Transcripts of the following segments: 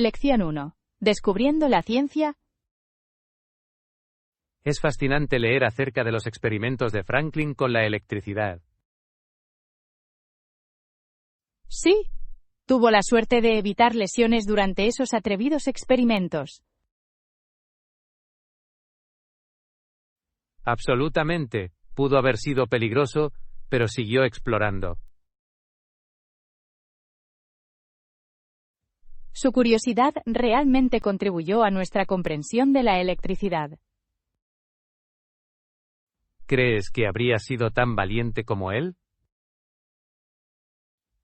Lección 1. Descubriendo la ciencia. Es fascinante leer acerca de los experimentos de Franklin con la electricidad. Sí. Tuvo la suerte de evitar lesiones durante esos atrevidos experimentos. Absolutamente. Pudo haber sido peligroso, pero siguió explorando. Su curiosidad realmente contribuyó a nuestra comprensión de la electricidad. ¿Crees que habría sido tan valiente como él?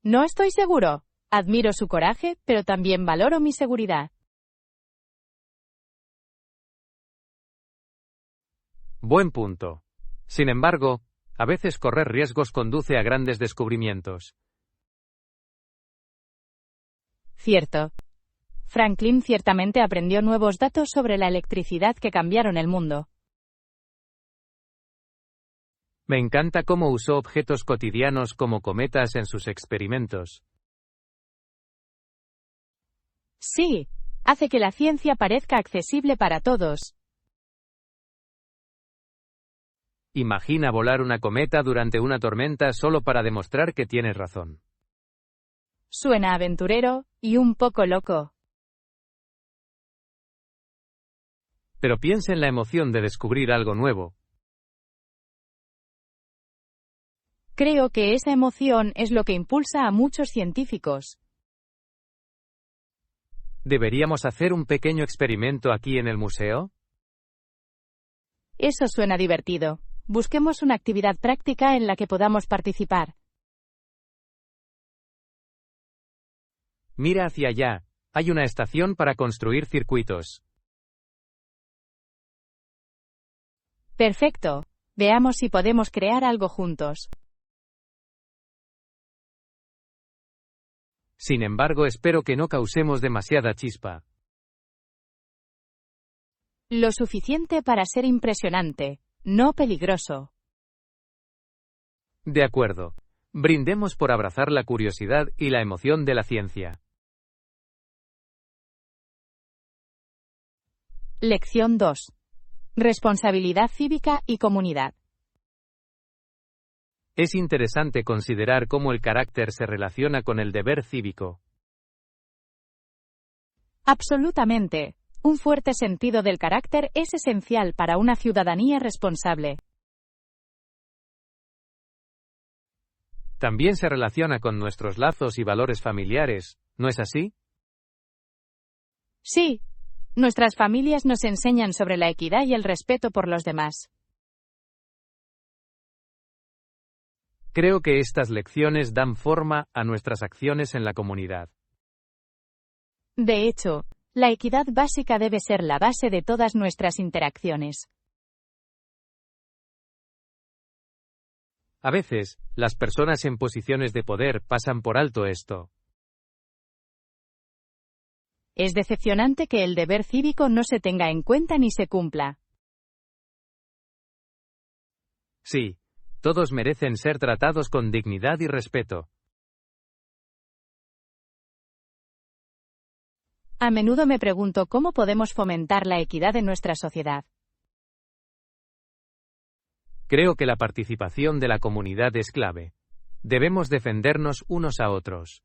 No estoy seguro. Admiro su coraje, pero también valoro mi seguridad. Buen punto. Sin embargo, a veces correr riesgos conduce a grandes descubrimientos. Cierto. Franklin ciertamente aprendió nuevos datos sobre la electricidad que cambiaron el mundo. Me encanta cómo usó objetos cotidianos como cometas en sus experimentos. Sí, hace que la ciencia parezca accesible para todos. Imagina volar una cometa durante una tormenta solo para demostrar que tienes razón. Suena aventurero, y un poco loco. Pero piensa en la emoción de descubrir algo nuevo. Creo que esa emoción es lo que impulsa a muchos científicos. ¿Deberíamos hacer un pequeño experimento aquí en el museo? Eso suena divertido. Busquemos una actividad práctica en la que podamos participar. Mira hacia allá. Hay una estación para construir circuitos. Perfecto. Veamos si podemos crear algo juntos. Sin embargo, espero que no causemos demasiada chispa. Lo suficiente para ser impresionante, no peligroso. De acuerdo. Brindemos por abrazar la curiosidad y la emoción de la ciencia. Lección 2. Responsabilidad cívica y comunidad. Es interesante considerar cómo el carácter se relaciona con el deber cívico. Absolutamente. Un fuerte sentido del carácter es esencial para una ciudadanía responsable. También se relaciona con nuestros lazos y valores familiares, ¿no es así? Sí. Nuestras familias nos enseñan sobre la equidad y el respeto por los demás. Creo que estas lecciones dan forma a nuestras acciones en la comunidad. De hecho, la equidad básica debe ser la base de todas nuestras interacciones. A veces, las personas en posiciones de poder pasan por alto esto. Es decepcionante que el deber cívico no se tenga en cuenta ni se cumpla. Sí, todos merecen ser tratados con dignidad y respeto. A menudo me pregunto cómo podemos fomentar la equidad en nuestra sociedad. Creo que la participación de la comunidad es clave. Debemos defendernos unos a otros.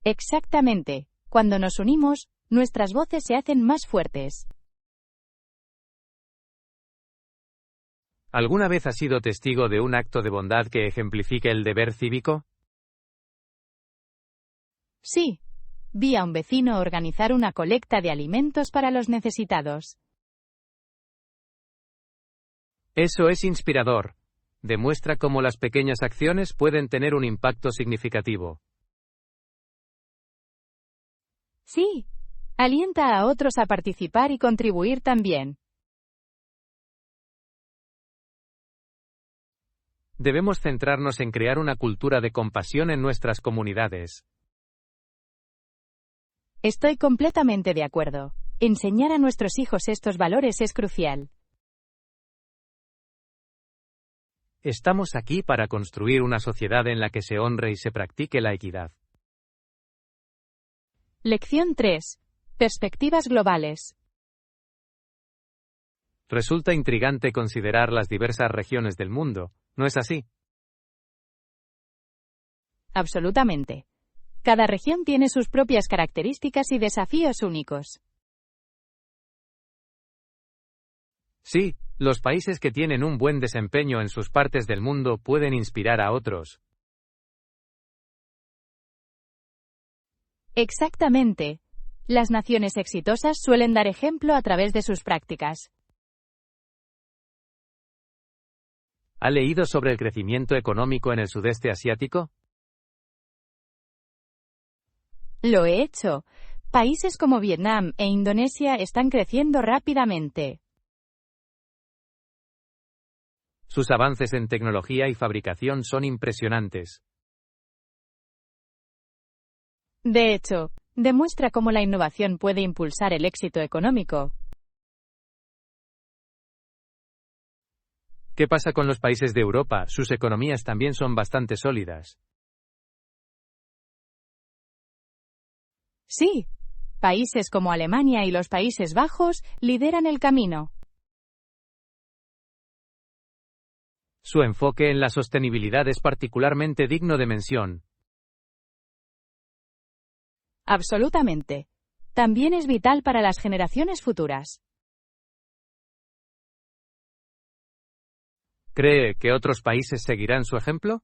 Exactamente. Cuando nos unimos, nuestras voces se hacen más fuertes. ¿Alguna vez has sido testigo de un acto de bondad que ejemplifique el deber cívico? Sí. Vi a un vecino organizar una colecta de alimentos para los necesitados. Eso es inspirador. Demuestra cómo las pequeñas acciones pueden tener un impacto significativo. Sí. Alienta a otros a participar y contribuir también. Debemos centrarnos en crear una cultura de compasión en nuestras comunidades. Estoy completamente de acuerdo. Enseñar a nuestros hijos estos valores es crucial. Estamos aquí para construir una sociedad en la que se honre y se practique la equidad. Lección 3. Perspectivas globales. Resulta intrigante considerar las diversas regiones del mundo, ¿no es así? Absolutamente. Cada región tiene sus propias características y desafíos únicos. Sí, los países que tienen un buen desempeño en sus partes del mundo pueden inspirar a otros. Exactamente. Las naciones exitosas suelen dar ejemplo a través de sus prácticas. ¿Ha leído sobre el crecimiento económico en el sudeste asiático? Lo he hecho. Países como Vietnam e Indonesia están creciendo rápidamente. Sus avances en tecnología y fabricación son impresionantes. De hecho, demuestra cómo la innovación puede impulsar el éxito económico. ¿Qué pasa con los países de Europa? Sus economías también son bastante sólidas. Sí. Países como Alemania y los Países Bajos lideran el camino. Su enfoque en la sostenibilidad es particularmente digno de mención. Absolutamente. También es vital para las generaciones futuras. ¿Cree que otros países seguirán su ejemplo?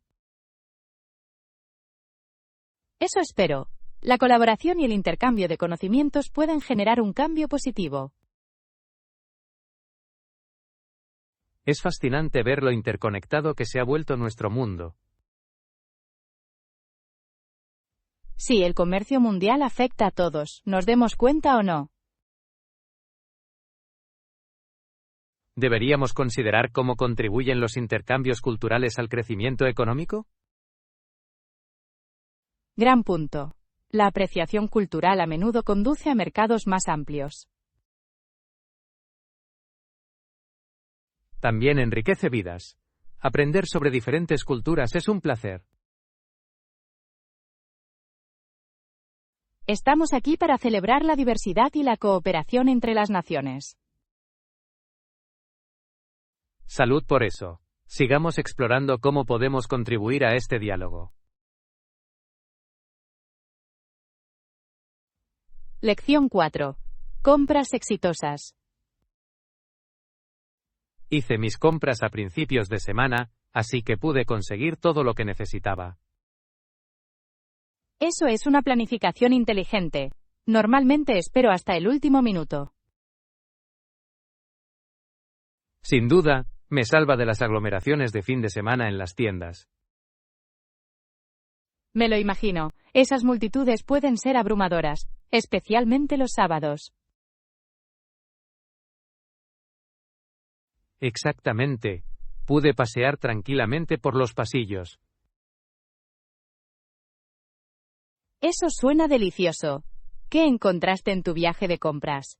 Eso espero. La colaboración y el intercambio de conocimientos pueden generar un cambio positivo. Es fascinante ver lo interconectado que se ha vuelto nuestro mundo. Sí, el comercio mundial afecta a todos, nos demos cuenta o no. ¿Deberíamos considerar cómo contribuyen los intercambios culturales al crecimiento económico? Gran punto. La apreciación cultural a menudo conduce a mercados más amplios. También enriquece vidas. Aprender sobre diferentes culturas es un placer. Estamos aquí para celebrar la diversidad y la cooperación entre las naciones. Salud por eso. Sigamos explorando cómo podemos contribuir a este diálogo. Lección 4. Compras exitosas. Hice mis compras a principios de semana, así que pude conseguir todo lo que necesitaba. Eso es una planificación inteligente. Normalmente espero hasta el último minuto. Sin duda, me salva de las aglomeraciones de fin de semana en las tiendas. Me lo imagino, esas multitudes pueden ser abrumadoras, especialmente los sábados. Exactamente. Pude pasear tranquilamente por los pasillos. Eso suena delicioso. ¿Qué encontraste en tu viaje de compras?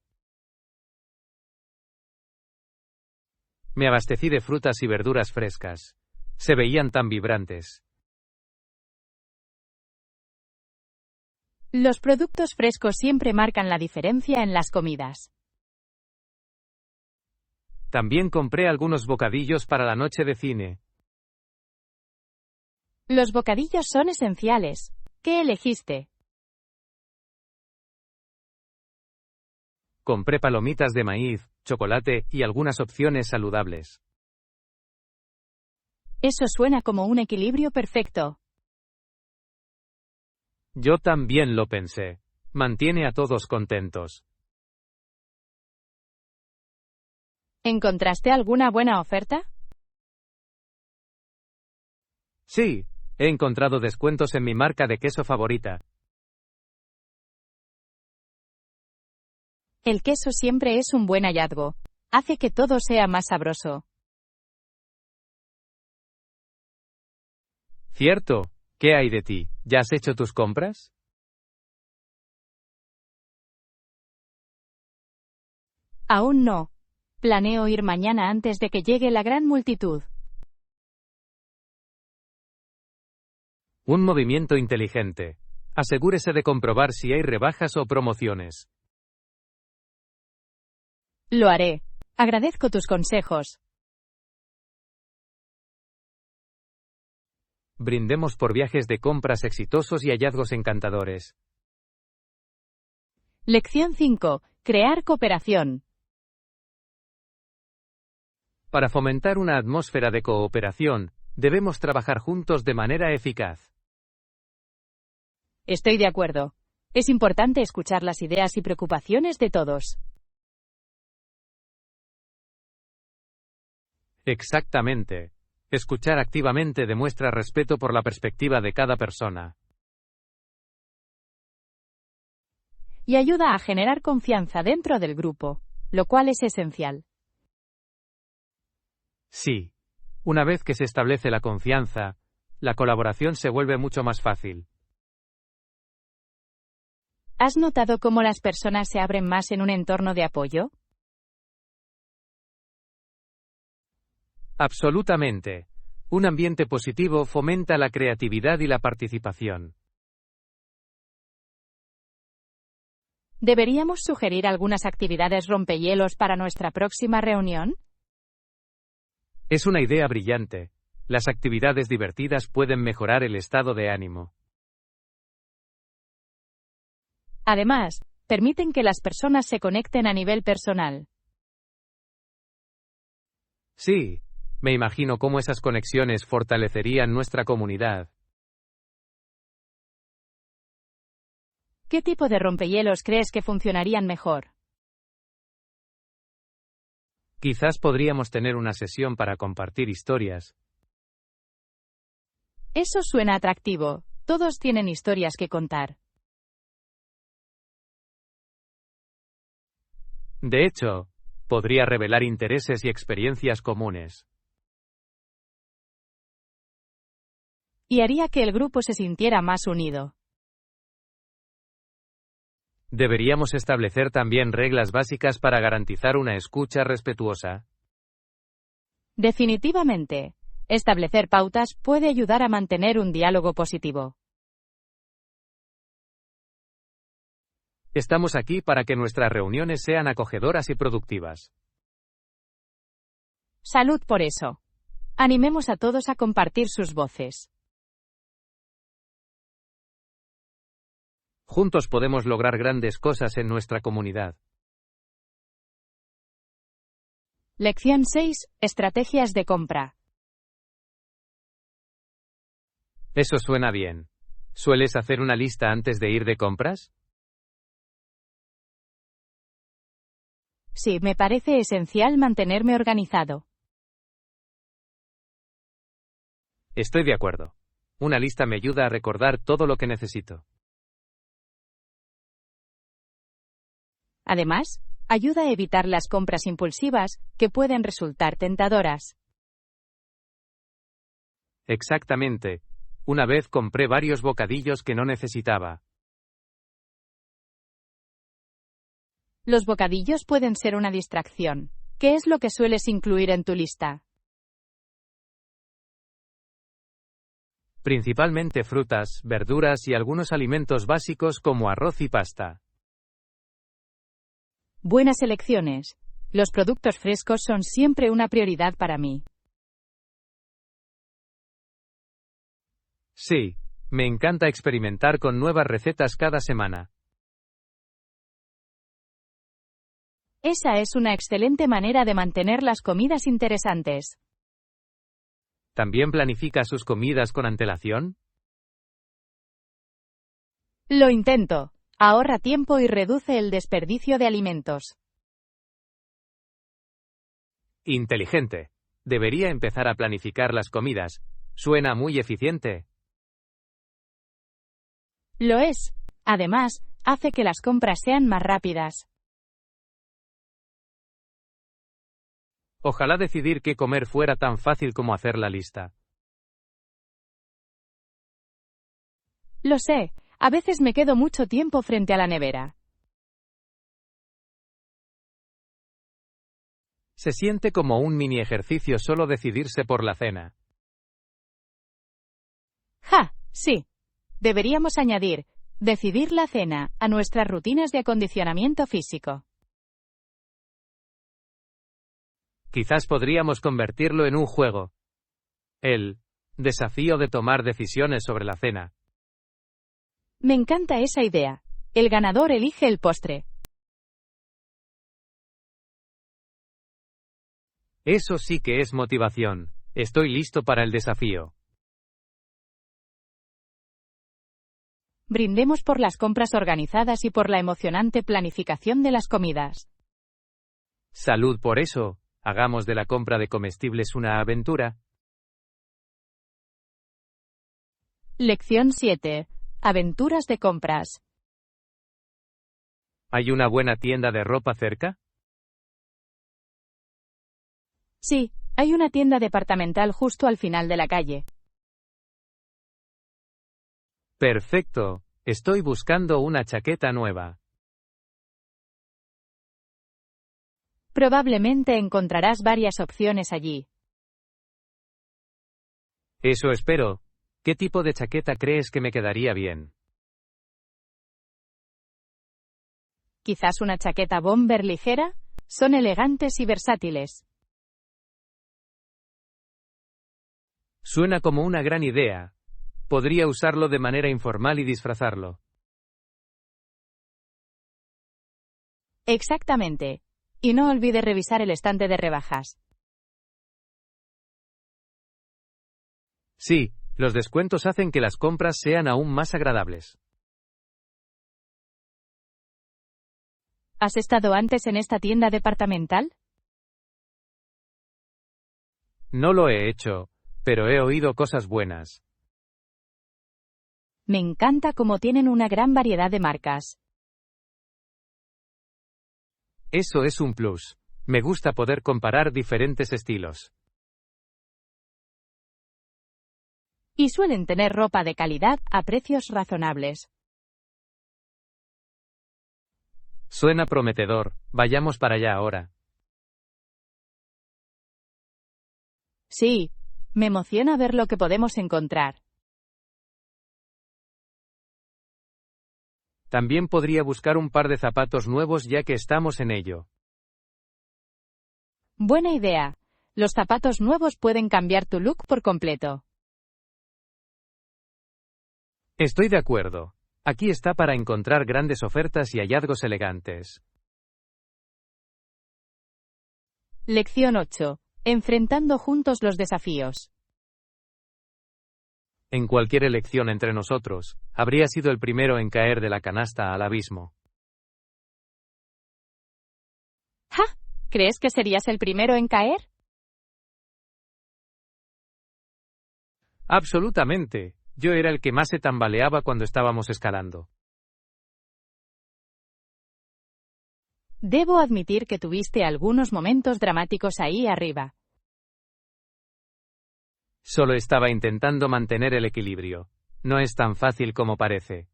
Me abastecí de frutas y verduras frescas. Se veían tan vibrantes. Los productos frescos siempre marcan la diferencia en las comidas. También compré algunos bocadillos para la noche de cine. Los bocadillos son esenciales. ¿Qué elegiste? Compré palomitas de maíz, chocolate y algunas opciones saludables. Eso suena como un equilibrio perfecto. Yo también lo pensé. Mantiene a todos contentos. ¿Encontraste alguna buena oferta? Sí, he encontrado descuentos en mi marca de queso favorita. El queso siempre es un buen hallazgo. Hace que todo sea más sabroso. Cierto. ¿Qué hay de ti? ¿Ya has hecho tus compras? Aún no. Planeo ir mañana antes de que llegue la gran multitud. Un movimiento inteligente. Asegúrese de comprobar si hay rebajas o promociones. Lo haré. Agradezco tus consejos. Brindemos por viajes de compras exitosos y hallazgos encantadores. Lección 5. Crear cooperación. Para fomentar una atmósfera de cooperación, debemos trabajar juntos de manera eficaz. Estoy de acuerdo. Es importante escuchar las ideas y preocupaciones de todos. Exactamente. Escuchar activamente demuestra respeto por la perspectiva de cada persona. Y ayuda a generar confianza dentro del grupo, lo cual es esencial. Sí. Una vez que se establece la confianza, la colaboración se vuelve mucho más fácil. ¿Has notado cómo las personas se abren más en un entorno de apoyo? Absolutamente. Un ambiente positivo fomenta la creatividad y la participación. ¿Deberíamos sugerir algunas actividades rompehielos para nuestra próxima reunión? Es una idea brillante. Las actividades divertidas pueden mejorar el estado de ánimo. Además, permiten que las personas se conecten a nivel personal. Sí, me imagino cómo esas conexiones fortalecerían nuestra comunidad. ¿Qué tipo de rompehielos crees que funcionarían mejor? Quizás podríamos tener una sesión para compartir historias. Eso suena atractivo. Todos tienen historias que contar. De hecho, podría revelar intereses y experiencias comunes. Y haría que el grupo se sintiera más unido. Deberíamos establecer también reglas básicas para garantizar una escucha respetuosa. Definitivamente. Establecer pautas puede ayudar a mantener un diálogo positivo. Estamos aquí para que nuestras reuniones sean acogedoras y productivas. Salud por eso. Animemos a todos a compartir sus voces. Juntos podemos lograr grandes cosas en nuestra comunidad. Lección 6. Estrategias de compra. Eso suena bien. ¿Sueles hacer una lista antes de ir de compras? Sí, me parece esencial mantenerme organizado. Estoy de acuerdo. Una lista me ayuda a recordar todo lo que necesito. Además, ayuda a evitar las compras impulsivas, que pueden resultar tentadoras. Exactamente. Una vez compré varios bocadillos que no necesitaba. Los bocadillos pueden ser una distracción. ¿Qué es lo que sueles incluir en tu lista? Principalmente frutas, verduras y algunos alimentos básicos como arroz y pasta. Buenas elecciones. Los productos frescos son siempre una prioridad para mí. Sí, me encanta experimentar con nuevas recetas cada semana. Esa es una excelente manera de mantener las comidas interesantes. ¿También planifica sus comidas con antelación? Lo intento. Ahorra tiempo y reduce el desperdicio de alimentos. Inteligente. Debería empezar a planificar las comidas. Suena muy eficiente. Lo es. Además, hace que las compras sean más rápidas. Ojalá decidir qué comer fuera tan fácil como hacer la lista. Lo sé. A veces me quedo mucho tiempo frente a la nevera. Se siente como un mini ejercicio solo decidirse por la cena. ¡Ja! Sí. Deberíamos añadir, Decidir la cena, a nuestras rutinas de acondicionamiento físico. Quizás podríamos convertirlo en un juego. El desafío de tomar decisiones sobre la cena. Me encanta esa idea. El ganador elige el postre. Eso sí que es motivación. Estoy listo para el desafío. Brindemos por las compras organizadas y por la emocionante planificación de las comidas. Salud por eso. Hagamos de la compra de comestibles una aventura. Lección 7. Aventuras de compras. ¿Hay una buena tienda de ropa cerca? Sí, hay una tienda departamental justo al final de la calle. Perfecto. Estoy buscando una chaqueta nueva. Probablemente encontrarás varias opciones allí. Eso espero. ¿Qué tipo de chaqueta crees que me quedaría bien? Quizás una chaqueta bomber ligera. Son elegantes y versátiles. Suena como una gran idea. Podría usarlo de manera informal y disfrazarlo. Exactamente. Y no olvides revisar el estante de rebajas. Sí, los descuentos hacen que las compras sean aún más agradables. ¿Has estado antes en esta tienda departamental? No lo he hecho, pero he oído cosas buenas. Me encanta cómo tienen una gran variedad de marcas. Eso es un plus. Me gusta poder comparar diferentes estilos. Y suelen tener ropa de calidad a precios razonables. Suena prometedor. Vayamos para allá ahora. Sí, me emociona ver lo que podemos encontrar. También podría buscar un par de zapatos nuevos ya que estamos en ello. Buena idea. Los zapatos nuevos pueden cambiar tu look por completo. Estoy de acuerdo. Aquí está para encontrar grandes ofertas y hallazgos elegantes. Lección 8. Enfrentando juntos los desafíos. En cualquier elección entre nosotros, habría sido el primero en caer de la canasta al abismo. ¡Ja! ¿Crees que serías el primero en caer? Absolutamente. Yo era el que más se tambaleaba cuando estábamos escalando. Debo admitir que tuviste algunos momentos dramáticos ahí arriba. Solo estaba intentando mantener el equilibrio. No es tan fácil como parece.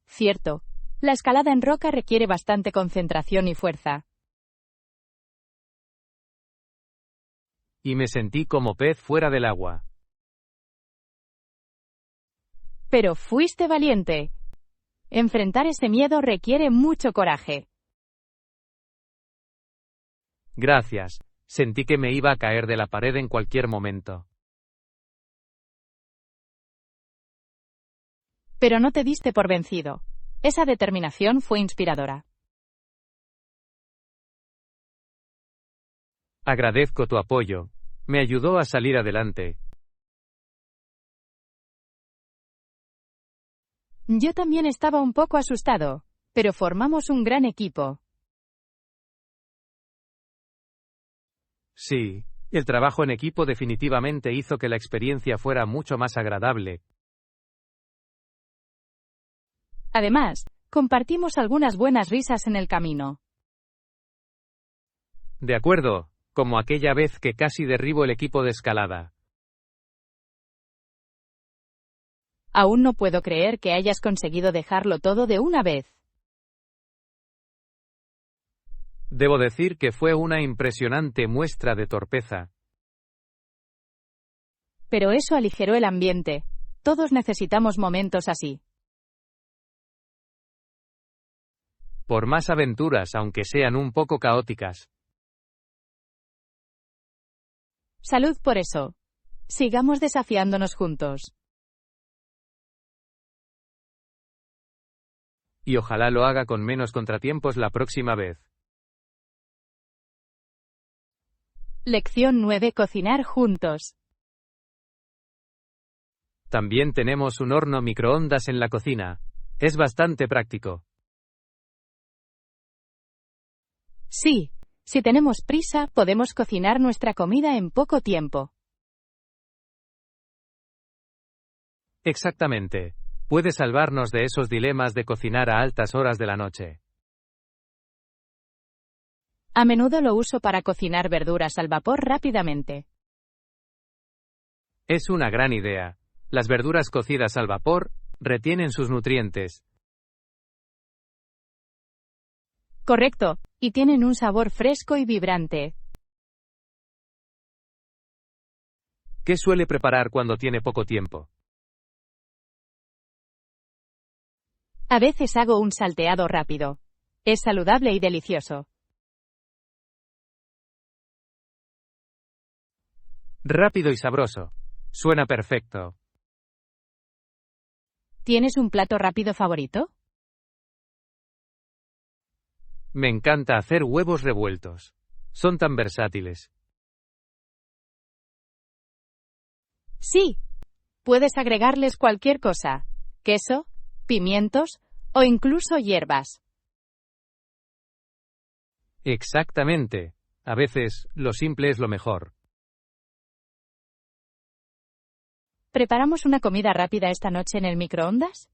Cierto. La escalada en roca requiere bastante concentración y fuerza. Y me sentí como pez fuera del agua. Pero fuiste valiente. Enfrentar ese miedo requiere mucho coraje. Gracias. Sentí que me iba a caer de la pared en cualquier momento. Pero no te diste por vencido. Esa determinación fue inspiradora. Agradezco tu apoyo. Me ayudó a salir adelante. Yo también estaba un poco asustado, pero formamos un gran equipo. Sí, el trabajo en equipo definitivamente hizo que la experiencia fuera mucho más agradable. Además, compartimos algunas buenas risas en el camino. De acuerdo, como aquella vez que casi derribo el equipo de escalada. Aún no puedo creer que hayas conseguido dejarlo todo de una vez. Debo decir que fue una impresionante muestra de torpeza. Pero eso aligeró el ambiente. Todos necesitamos momentos así. Por más aventuras, aunque sean un poco caóticas. Salud por eso. Sigamos desafiándonos juntos. Y ojalá lo haga con menos contratiempos la próxima vez. Lección 9. Cocinar juntos. También tenemos un horno microondas en la cocina. Es bastante práctico. Sí, si tenemos prisa, podemos cocinar nuestra comida en poco tiempo. Exactamente. Puede salvarnos de esos dilemas de cocinar a altas horas de la noche. A menudo lo uso para cocinar verduras al vapor rápidamente. Es una gran idea. Las verduras cocidas al vapor retienen sus nutrientes. Correcto, y tienen un sabor fresco y vibrante. ¿Qué suele preparar cuando tiene poco tiempo? A veces hago un salteado rápido. Es saludable y delicioso. Rápido y sabroso. Suena perfecto. ¿Tienes un plato rápido favorito? Me encanta hacer huevos revueltos. Son tan versátiles. Sí. Puedes agregarles cualquier cosa. Queso, pimientos o incluso hierbas. Exactamente. A veces, lo simple es lo mejor. ¿Preparamos una comida rápida esta noche en el microondas?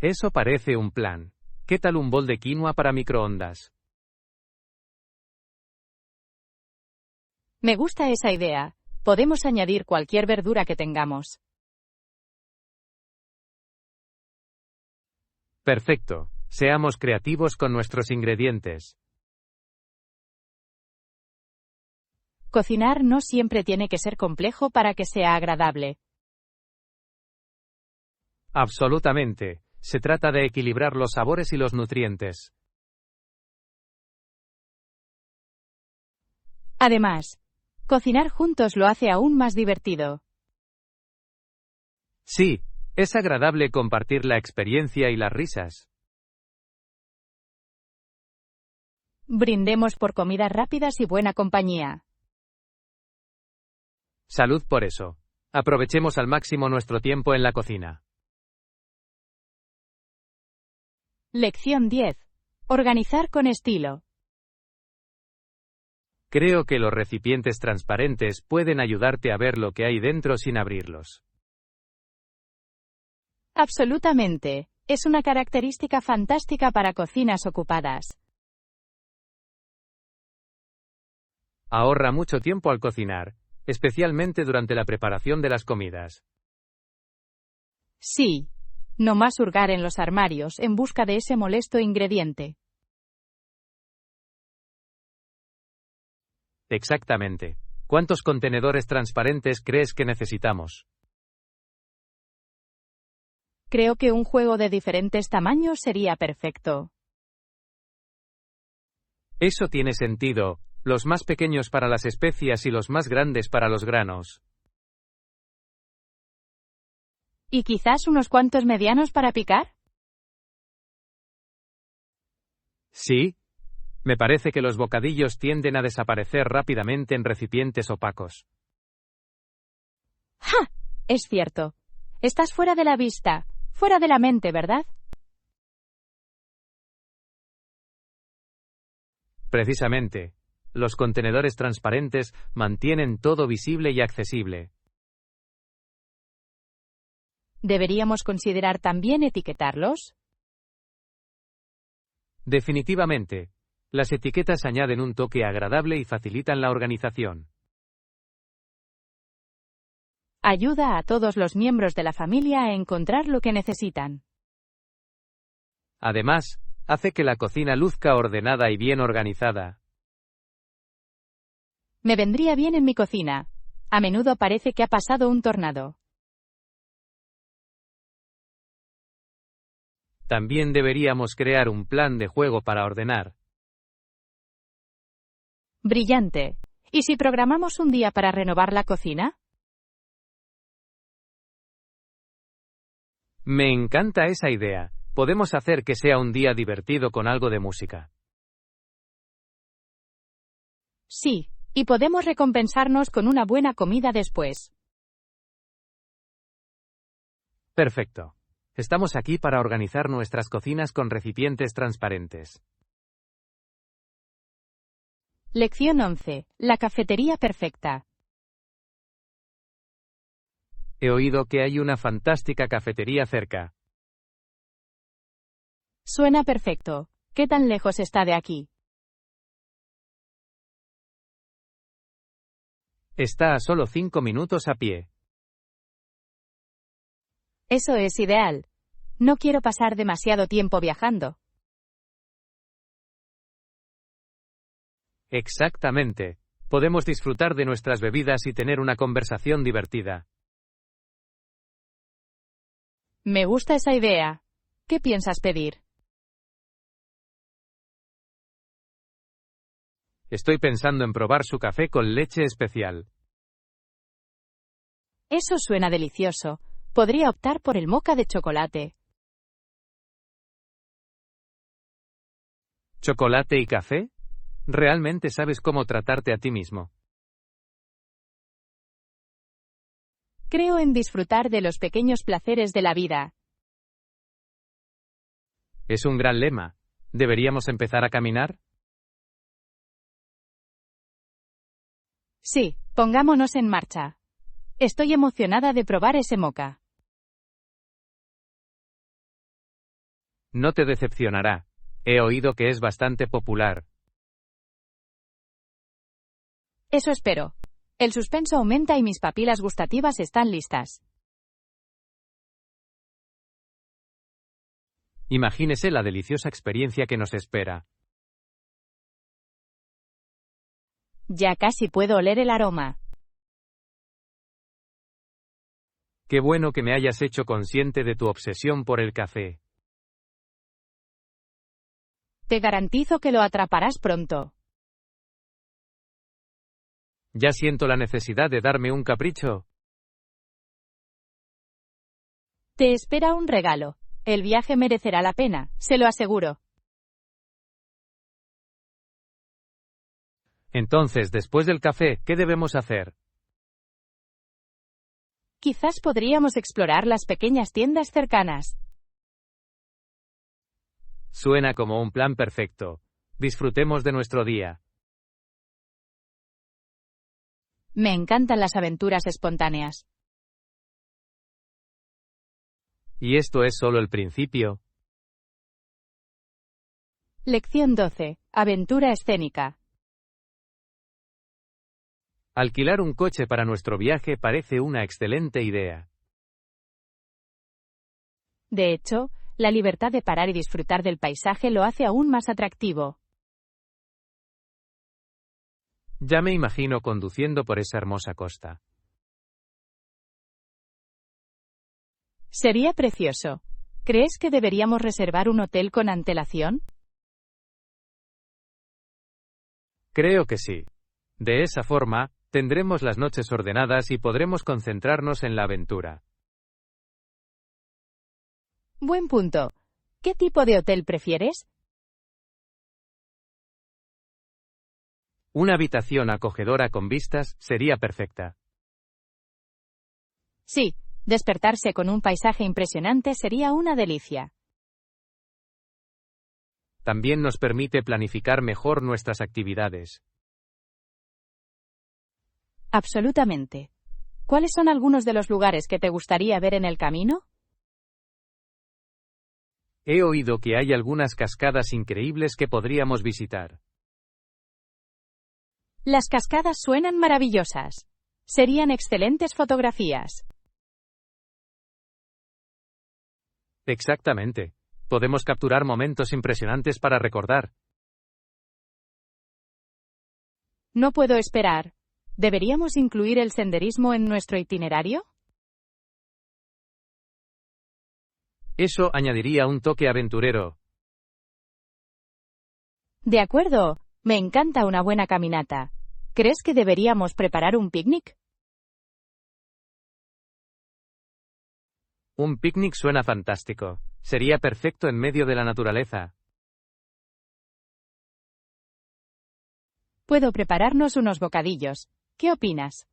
Eso parece un plan. ¿Qué tal un bol de quinoa para microondas? Me gusta esa idea. Podemos añadir cualquier verdura que tengamos. Perfecto. Seamos creativos con nuestros ingredientes. Cocinar no siempre tiene que ser complejo para que sea agradable. Absolutamente. Se trata de equilibrar los sabores y los nutrientes. Además, cocinar juntos lo hace aún más divertido. Sí, es agradable compartir la experiencia y las risas. Brindemos por comidas rápidas y buena compañía. Salud por eso. Aprovechemos al máximo nuestro tiempo en la cocina. Lección 10. Organizar con estilo. Creo que los recipientes transparentes pueden ayudarte a ver lo que hay dentro sin abrirlos. Absolutamente. Es una característica fantástica para cocinas ocupadas. Ahorra mucho tiempo al cocinar, especialmente durante la preparación de las comidas. Sí. No más hurgar en los armarios en busca de ese molesto ingrediente. Exactamente. ¿Cuántos contenedores transparentes crees que necesitamos? Creo que un juego de diferentes tamaños sería perfecto. Eso tiene sentido, los más pequeños para las especias y los más grandes para los granos. ¿Y quizás unos cuantos medianos para picar? Sí. Me parece que los bocadillos tienden a desaparecer rápidamente en recipientes opacos. ¡Ja! Es cierto. Estás fuera de la vista, fuera de la mente, ¿verdad? Precisamente. Los contenedores transparentes mantienen todo visible y accesible. ¿Deberíamos considerar también etiquetarlos? Definitivamente. Las etiquetas añaden un toque agradable y facilitan la organización. Ayuda a todos los miembros de la familia a encontrar lo que necesitan. Además, hace que la cocina luzca ordenada y bien organizada. Me vendría bien en mi cocina. A menudo parece que ha pasado un tornado. También deberíamos crear un plan de juego para ordenar. Brillante. ¿Y si programamos un día para renovar la cocina? Me encanta esa idea. Podemos hacer que sea un día divertido con algo de música. Sí, y podemos recompensarnos con una buena comida después. Perfecto. Estamos aquí para organizar nuestras cocinas con recipientes transparentes. Lección 11. La cafetería perfecta. He oído que hay una fantástica cafetería cerca. Suena perfecto. ¿Qué tan lejos está de aquí? Está a solo 5 minutos a pie. Eso es ideal. No quiero pasar demasiado tiempo viajando. Exactamente. Podemos disfrutar de nuestras bebidas y tener una conversación divertida. Me gusta esa idea. ¿Qué piensas pedir? Estoy pensando en probar su café con leche especial. Eso suena delicioso. Podría optar por el moca de chocolate. ¿Chocolate y café? ¿Realmente sabes cómo tratarte a ti mismo? Creo en disfrutar de los pequeños placeres de la vida. Es un gran lema. ¿Deberíamos empezar a caminar? Sí, pongámonos en marcha. Estoy emocionada de probar ese moca. No te decepcionará. He oído que es bastante popular. Eso espero. El suspenso aumenta y mis papilas gustativas están listas. Imagínese la deliciosa experiencia que nos espera. Ya casi puedo oler el aroma. Qué bueno que me hayas hecho consciente de tu obsesión por el café. Te garantizo que lo atraparás pronto. Ya siento la necesidad de darme un capricho. Te espera un regalo. El viaje merecerá la pena, se lo aseguro. Entonces, después del café, ¿qué debemos hacer? Quizás podríamos explorar las pequeñas tiendas cercanas. Suena como un plan perfecto. Disfrutemos de nuestro día. Me encantan las aventuras espontáneas. Y esto es solo el principio. Lección 12. Aventura escénica. Alquilar un coche para nuestro viaje parece una excelente idea. De hecho, la libertad de parar y disfrutar del paisaje lo hace aún más atractivo. Ya me imagino conduciendo por esa hermosa costa. Sería precioso. ¿Crees que deberíamos reservar un hotel con antelación? Creo que sí. De esa forma, tendremos las noches ordenadas y podremos concentrarnos en la aventura. Buen punto. ¿Qué tipo de hotel prefieres? Una habitación acogedora con vistas sería perfecta. Sí, despertarse con un paisaje impresionante sería una delicia. También nos permite planificar mejor nuestras actividades. Absolutamente. ¿Cuáles son algunos de los lugares que te gustaría ver en el camino? He oído que hay algunas cascadas increíbles que podríamos visitar. Las cascadas suenan maravillosas. Serían excelentes fotografías. Exactamente. Podemos capturar momentos impresionantes para recordar. No puedo esperar. ¿Deberíamos incluir el senderismo en nuestro itinerario? Eso añadiría un toque aventurero. De acuerdo, me encanta una buena caminata. ¿Crees que deberíamos preparar un picnic? Un picnic suena fantástico. Sería perfecto en medio de la naturaleza. Puedo prepararnos unos bocadillos. ¿Qué opinas?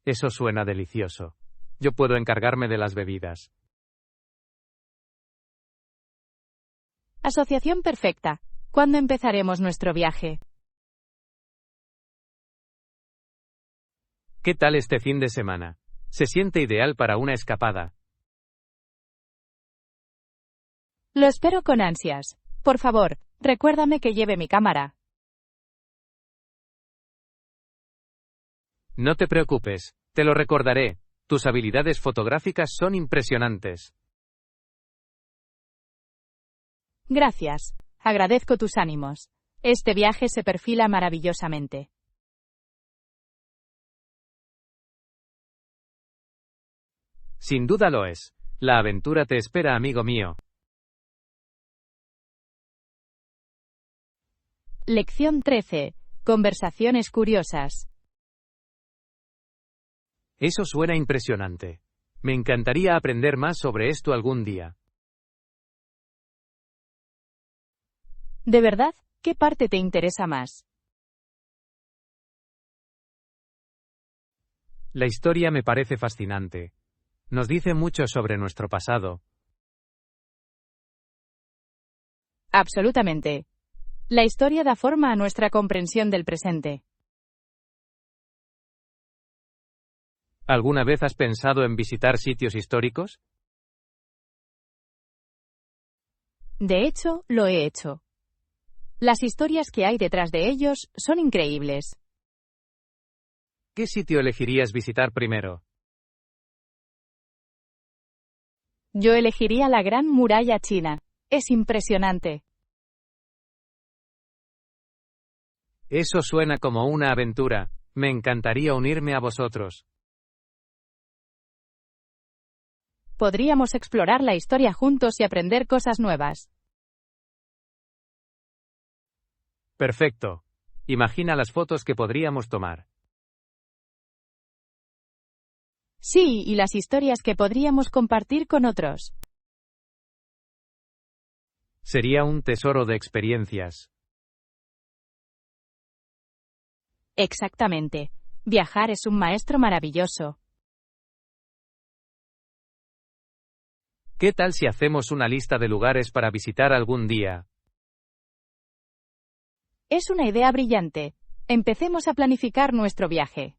Eso suena delicioso. Yo puedo encargarme de las bebidas. Asociación perfecta. ¿Cuándo empezaremos nuestro viaje? ¿Qué tal este fin de semana? Se siente ideal para una escapada. Lo espero con ansias. Por favor, recuérdame que lleve mi cámara. No te preocupes, te lo recordaré. Tus habilidades fotográficas son impresionantes. Gracias. Agradezco tus ánimos. Este viaje se perfila maravillosamente. Sin duda lo es. La aventura te espera, amigo mío. Lección 13. Conversaciones curiosas. Eso suena impresionante. Me encantaría aprender más sobre esto algún día. ¿De verdad? ¿Qué parte te interesa más? La historia me parece fascinante. Nos dice mucho sobre nuestro pasado. Absolutamente. La historia da forma a nuestra comprensión del presente. ¿Alguna vez has pensado en visitar sitios históricos? De hecho, lo he hecho. Las historias que hay detrás de ellos son increíbles. ¿Qué sitio elegirías visitar primero? Yo elegiría la Gran Muralla China. Es impresionante. Eso suena como una aventura. Me encantaría unirme a vosotros. Podríamos explorar la historia juntos y aprender cosas nuevas. Perfecto. Imagina las fotos que podríamos tomar. Sí, y las historias que podríamos compartir con otros. Sería un tesoro de experiencias. Exactamente. Viajar es un maestro maravilloso. ¿Qué tal si hacemos una lista de lugares para visitar algún día? Es una idea brillante. Empecemos a planificar nuestro viaje.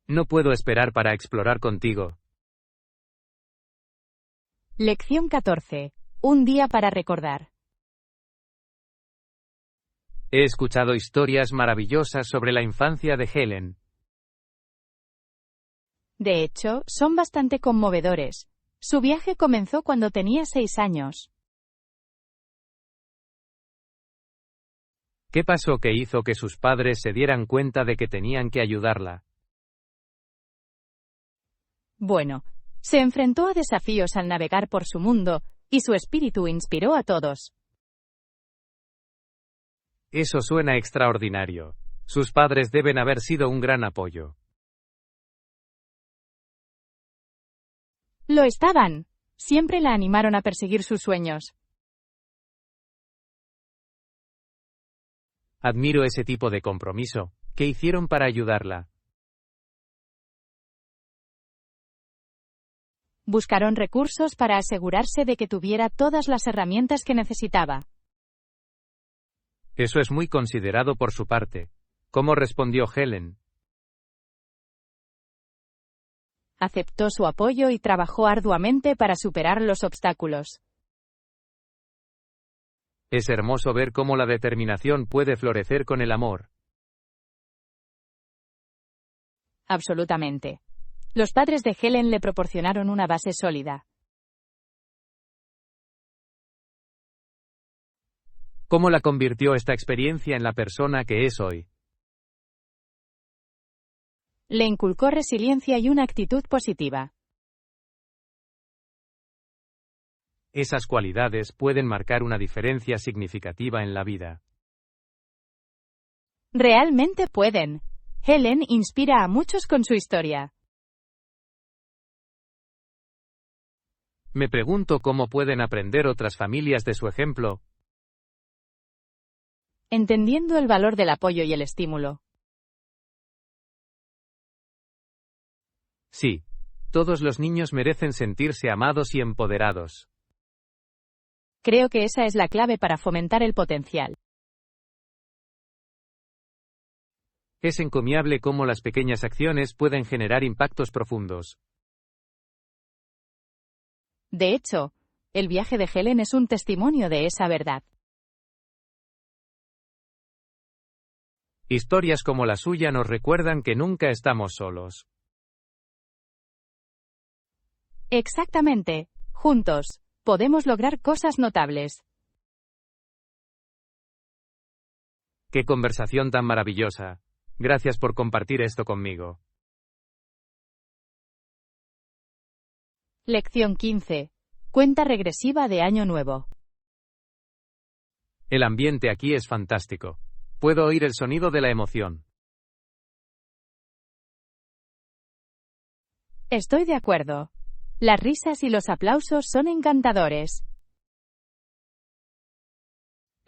No puedo esperar para explorar contigo. Lección 14. Un día para recordar. He escuchado historias maravillosas sobre la infancia de Helen. De hecho, son bastante conmovedores. Su viaje comenzó cuando tenía 6 años. ¿Qué pasó que hizo que sus padres se dieran cuenta de que tenían que ayudarla? Bueno, se enfrentó a desafíos al navegar por su mundo, y su espíritu inspiró a todos. Eso suena extraordinario. Sus padres deben haber sido un gran apoyo. Lo estaban. Siempre la animaron a perseguir sus sueños. Admiro ese tipo de compromiso. ¿Qué hicieron para ayudarla? Buscaron recursos para asegurarse de que tuviera todas las herramientas que necesitaba. Eso es muy considerado por su parte. ¿Cómo respondió Helen? Aceptó su apoyo y trabajó arduamente para superar los obstáculos. Es hermoso ver cómo la determinación puede florecer con el amor. Absolutamente. Los padres de Helen le proporcionaron una base sólida. ¿Cómo la convirtió esta experiencia en la persona que es hoy? Le inculcó resiliencia y una actitud positiva. Esas cualidades pueden marcar una diferencia significativa en la vida. Realmente pueden. Helen inspira a muchos con su historia. Me pregunto cómo pueden aprender otras familias de su ejemplo. Entendiendo el valor del apoyo y el estímulo. Sí, todos los niños merecen sentirse amados y empoderados. Creo que esa es la clave para fomentar el potencial. Es encomiable cómo las pequeñas acciones pueden generar impactos profundos. De hecho, el viaje de Helen es un testimonio de esa verdad. Historias como la suya nos recuerdan que nunca estamos solos. Exactamente. Juntos, podemos lograr cosas notables. ¡Qué conversación tan maravillosa! Gracias por compartir esto conmigo. Lección 15. Cuenta regresiva de Año Nuevo. El ambiente aquí es fantástico. Puedo oír el sonido de la emoción. Estoy de acuerdo. Las risas y los aplausos son encantadores.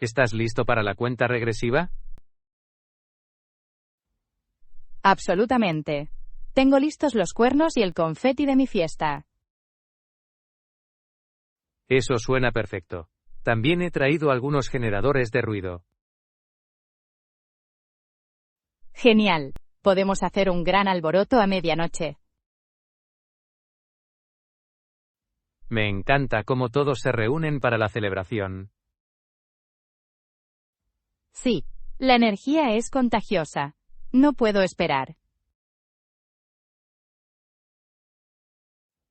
¿Estás listo para la cuenta regresiva? Absolutamente. Tengo listos los cuernos y el confeti de mi fiesta. Eso suena perfecto. También he traído algunos generadores de ruido. Genial. Podemos hacer un gran alboroto a medianoche. Me encanta cómo todos se reúnen para la celebración. Sí, la energía es contagiosa. No puedo esperar.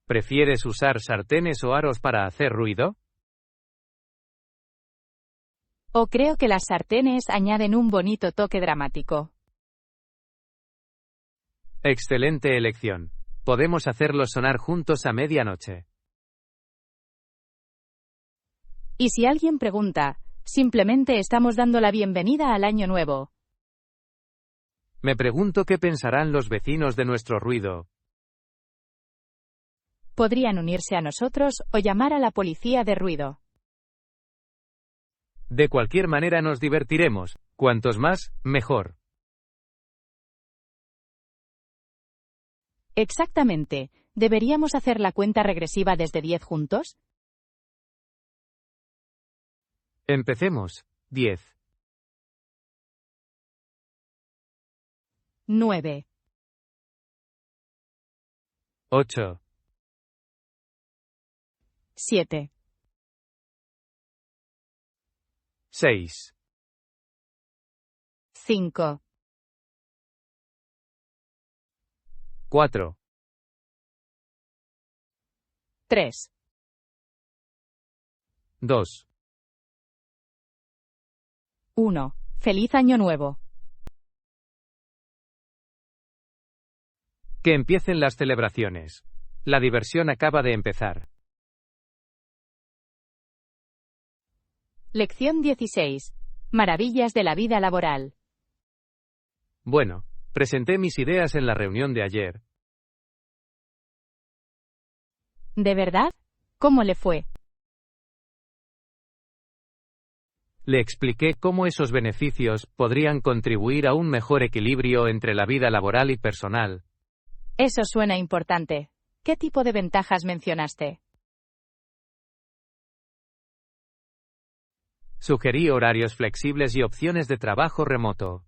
¿Prefieres usar sartenes o aros para hacer ruido? O creo que las sartenes añaden un bonito toque dramático. Excelente elección. Podemos hacerlos sonar juntos a medianoche. Y si alguien pregunta, simplemente estamos dando la bienvenida al Año Nuevo. Me pregunto qué pensarán los vecinos de nuestro ruido. Podrían unirse a nosotros o llamar a la policía de ruido. De cualquier manera nos divertiremos. Cuantos más, mejor. Exactamente. ¿Deberíamos hacer la cuenta regresiva desde 10 juntos? Empecemos. 10. 9. 8. 7. 6. 5. 4. 3. 2. 1. ¡Feliz Año Nuevo! Que empiecen las celebraciones. La diversión acaba de empezar. Lección 16. Maravillas de la vida laboral. Bueno, presenté mis ideas en la reunión de ayer. ¿De verdad? ¿Cómo le fue? Le expliqué cómo esos beneficios podrían contribuir a un mejor equilibrio entre la vida laboral y personal. Eso suena importante. ¿Qué tipo de ventajas mencionaste? Sugerí horarios flexibles y opciones de trabajo remoto.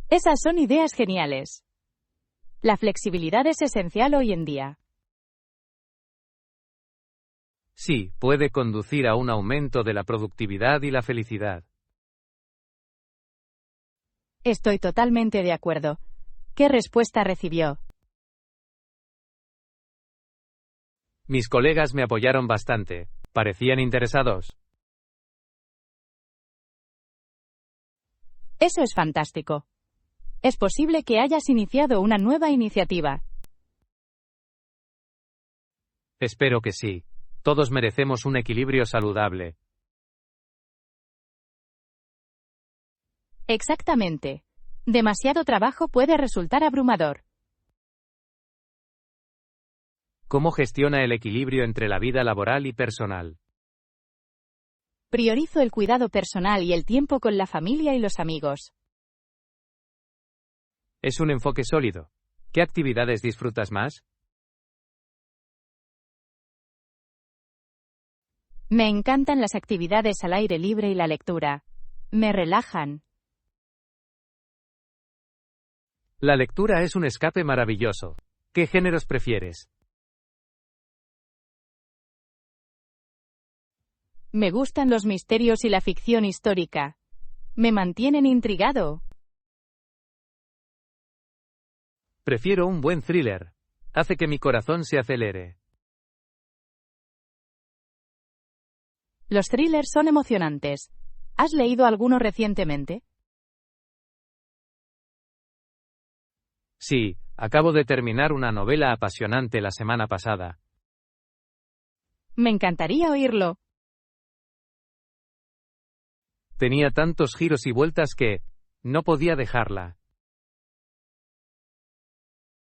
Esas son ideas geniales. La flexibilidad es esencial hoy en día. Sí, puede conducir a un aumento de la productividad y la felicidad. Estoy totalmente de acuerdo. ¿Qué respuesta recibió? Mis colegas me apoyaron bastante. Parecían interesados. Eso es fantástico. Es posible que hayas iniciado una nueva iniciativa. Espero que sí. Todos merecemos un equilibrio saludable. Exactamente. Demasiado trabajo puede resultar abrumador. ¿Cómo gestiona el equilibrio entre la vida laboral y personal? Priorizo el cuidado personal y el tiempo con la familia y los amigos. Es un enfoque sólido. ¿Qué actividades disfrutas más? Me encantan las actividades al aire libre y la lectura. Me relajan. La lectura es un escape maravilloso. ¿Qué géneros prefieres? Me gustan los misterios y la ficción histórica. Me mantienen intrigado. Prefiero un buen thriller. Hace que mi corazón se acelere. Los thrillers son emocionantes. ¿Has leído alguno recientemente? Sí, acabo de terminar una novela apasionante la semana pasada. Me encantaría oírlo. Tenía tantos giros y vueltas que no podía dejarla.